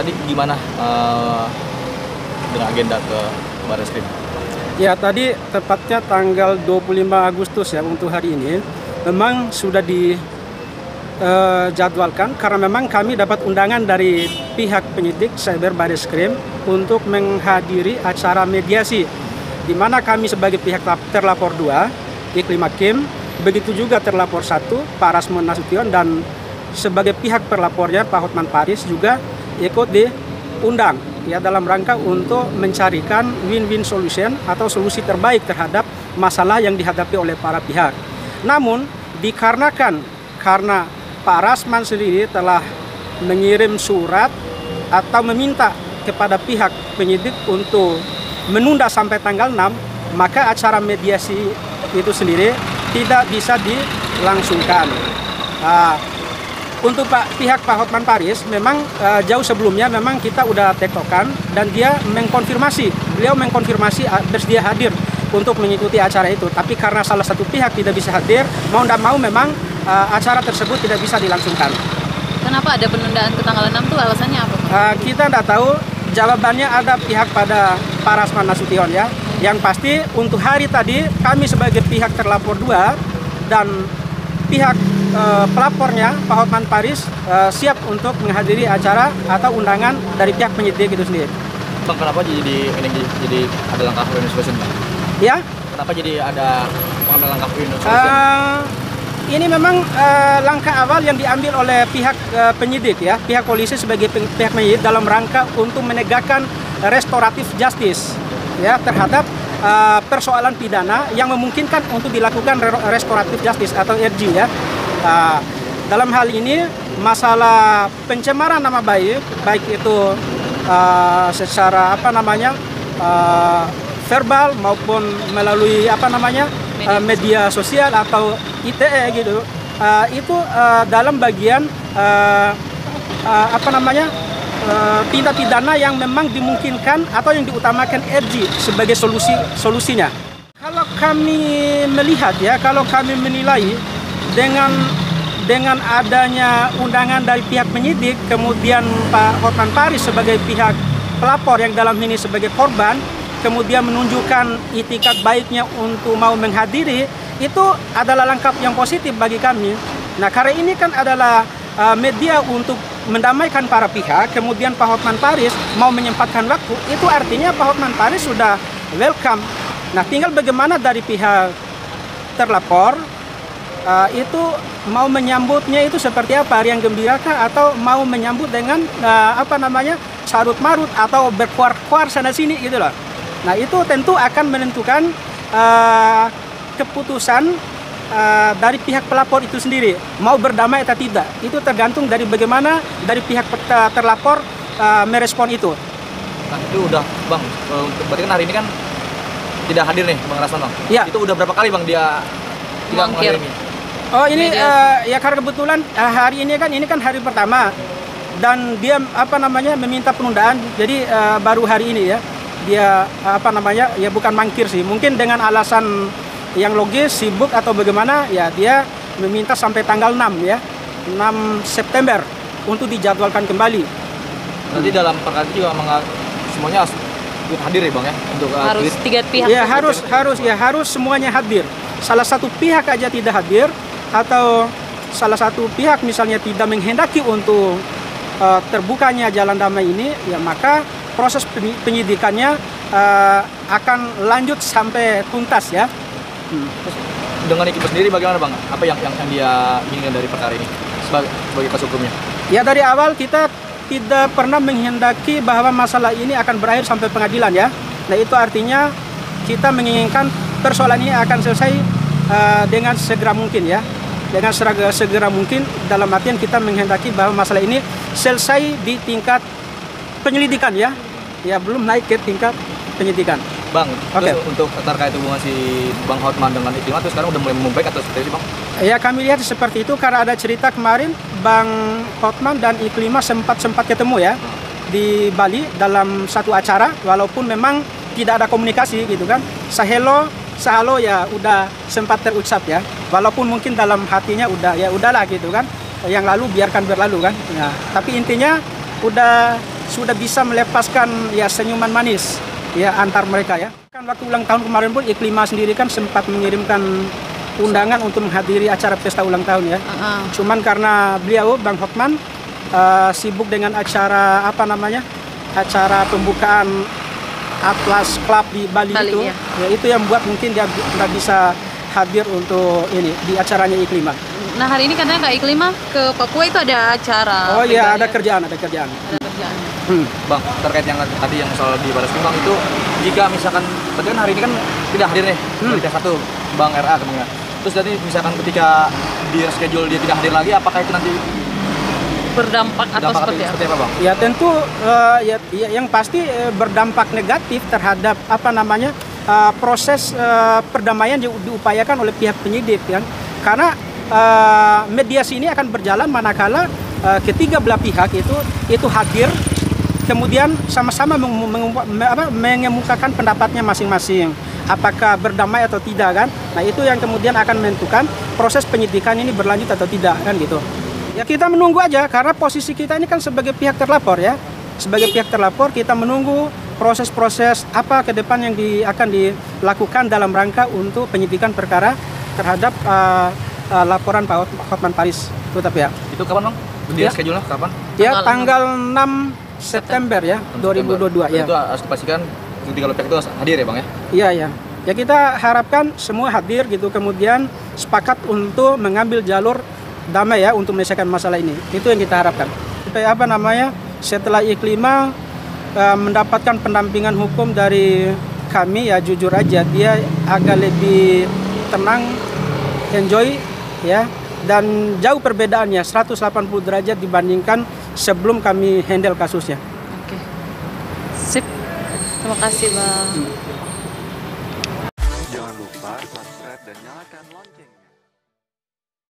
tadi gimana dengan agenda ke Barreskrim? Ya, tadi tepatnya tanggal 25 Agustus ya untuk hari ini memang sudah dijadwalkan karena memang kami dapat undangan dari pihak penyidik Cyber Barreskrim untuk menghadiri acara mediasi di mana kami sebagai pihak terlapor 2, Iklim Hakim, begitu juga terlapor 1, Pak Rasman Nasution, dan sebagai pihak perlapornya Pak Hotman Paris juga ikut diundang ya dalam rangka untuk mencarikan win-win solution atau solusi terbaik terhadap masalah yang dihadapi oleh para pihak. Namun karena Pak Rasman sendiri telah mengirim surat atau meminta kepada pihak penyidik untuk menunda sampai tanggal 6, maka acara mediasi itu sendiri tidak bisa dilangsungkan. Untuk pihak Pak Hotman Paris memang jauh sebelumnya memang kita udah tektokan dan dia beliau mengkonfirmasi bersedia hadir untuk mengikuti acara itu. Tapi karena salah satu pihak tidak bisa hadir, mau tidak mau memang acara tersebut tidak bisa dilangsungkan. Kenapa ada penundaan ke tanggal 6 itu alasannya apa? Kita tidak tahu, jawabannya ada pihak pada Pak Rasman Nasution ya. Yang pasti untuk hari tadi kami sebagai pihak terlapor 2 dan pihak pelapornya Pak Hotman Paris siap untuk menghadiri acara atau undangan dari pihak penyidik itu sendiri. Bang, kenapa jadi ada langkah win solution, Bang? Ya? Kenapa jadi ada pengambil langkah win solution? Ini memang langkah awal yang diambil oleh pihak penyidik ya, pihak polisi sebagai pihak penyidik dalam rangka untuk menegakkan restoratif justice ya terhadap persoalan pidana yang memungkinkan untuk dilakukan restoratif justice atau RJ ya. Dalam hal ini masalah pencemaran nama baik itu secara verbal maupun melalui media sosial atau ITE gitu, itu dalam bagian tindak pidana yang memang dimungkinkan atau yang diutamakan RJ sebagai solusinya. Kalau kami melihat ya, kalau kami menilai dengan adanya undangan dari pihak penyidik, kemudian Pak Hotman Paris sebagai pihak pelapor yang dalam ini sebagai korban, kemudian menunjukkan itikat baiknya untuk mau menghadiri, itu adalah langkah yang positif bagi kami. Nah, karena ini kan adalah media untuk mendamaikan para pihak, kemudian Pak Hotman Paris mau menyempatkan waktu, itu artinya Pak Hotman Paris sudah welcome. Nah, tinggal bagaimana dari pihak terlapor itu mau menyambutnya itu seperti apa, riang gembira atau mau menyambut dengan sarut marut atau berkuar-kuar sana sini gitu loh. Nah, itu tentu akan menentukan keputusan dari pihak pelapor itu sendiri mau berdamai atau tidak. Itu tergantung dari bagaimana dari pihak terlapor merespon itu. Nah, itu udah Bang, berarti kan hari ini kan tidak hadir nih Bang Rasman, Bang. Ya. Itu udah berapa kali Bang dia tidak menghadiri ini? Oh, ini ya karena kebetulan hari ini kan hari pertama dan dia meminta penundaan. Jadi baru hari ini ya dia ya bukan mangkir sih, mungkin dengan alasan yang logis sibuk atau bagaimana ya, dia meminta sampai tanggal 6 ya, 6 September untuk dijadwalkan kembali. Berarti dalam perkara itu juga semuanya harus hadir ya Bang ya, untuk harus tiga pihak ya, harus semuanya hadir. Salah satu pihak aja tidak hadir atau salah satu pihak misalnya tidak menghendaki untuk terbukanya jalan damai ini, ya maka proses penyidikannya akan lanjut sampai tuntas ya. Terus dengan Iklim sendiri bagaimana Bang? Apa yang dia inginkan dari perkara ini sebagai kasus hukumnya? Ya, dari awal kita tidak pernah menghendaki bahwa masalah ini akan berakhir sampai pengadilan ya. Nah, itu artinya kita menginginkan persoalan ini akan selesai dengan segera mungkin ya. Dengan segera mungkin dalam artian kita menghendaki bahwa masalah ini selesai di tingkat penyelidikan ya. Ya, belum naik ke tingkat penyidikan. Bang, Oke. Untuk terkait hubungan si Bang Hotman dengan Iklim itu sekarang udah mulai membaik atau seperti itu Bang? Ya, kami lihat seperti itu karena ada cerita kemarin Bang Hotman dan Iklim sempat ketemu ya di Bali dalam satu acara, walaupun memang tidak ada komunikasi gitu kan. Sahalo ya udah sempat terucap ya, walaupun mungkin dalam hatinya udahlah gitu kan. Yang lalu biarkan berlalu kan. Nah, tapi intinya udah sudah bisa melepaskan ya senyuman manis ya antar mereka ya. Kan waktu ulang tahun kemarin pun Iklima sendiri kan sempat mengirimkan undangan untuk menghadiri acara pesta ulang tahun ya. Cuman karena beliau Bang Hotman sibuk dengan acara acara pembukaan Atlas Club di Bali itu, ya. Ya itu yang buat mungkin dia nggak bisa hadir untuk ini di acaranya Iklima. Nah hari ini katanya Kak Iklima ke Papua itu ada acara. Oh iya, ada pribadi ya? kerjaan. Ada kerjaan. Bang, terkait yang tadi yang soal di Baris Krim, Bang, itu jika misalkan berarti kan hari ini kan tidak hadir nih dari pihak satu Bang RA kemungkinan. Terus jadi misalkan ketika di schedule dia tidak hadir lagi, apakah itu nanti Berdampak atau seperti apa? Bang? Ya tentu yang pasti berdampak negatif terhadap proses perdamaian yang diupayakan oleh pihak penyidik kan. Karena mediasi ini akan berjalan manakala ketiga belah pihak itu hadir, kemudian sama-sama mengemukakan pendapatnya masing-masing, apakah berdamai atau tidak kan. Nah itu yang kemudian akan menentukan proses penyidikan ini berlanjut atau tidak kan gitu. Ya kita menunggu aja, karena posisi kita ini kan sebagai pihak terlapor ya. Sebagai pihak terlapor kita menunggu proses-proses apa ke depan yang akan dilakukan dalam rangka untuk penyidikan perkara terhadap laporan Pak Hotman Paris itu tapi ya. Itu kapan, Bang? Dia schedule-nya kapan? Ya tanggal 6 September ya 2022 ya. Itu harus dipastikan ketiga pihak itu hadir ya, Bang ya? Iya ya. Ya kita harapkan semua hadir gitu, kemudian sepakat untuk mengambil jalur damai ya untuk menyelesaikan masalah ini. Itu yang kita harapkan. Setelah Iklima mendapatkan pendampingan hukum dari kami ya jujur aja dia agak lebih tenang, enjoy ya, dan jauh perbedaannya 180 derajat dibandingkan sebelum kami handle kasusnya. Oke. Sip. Terima kasih, Bang. Jangan lupa subscribe dan nyalakan lonceng.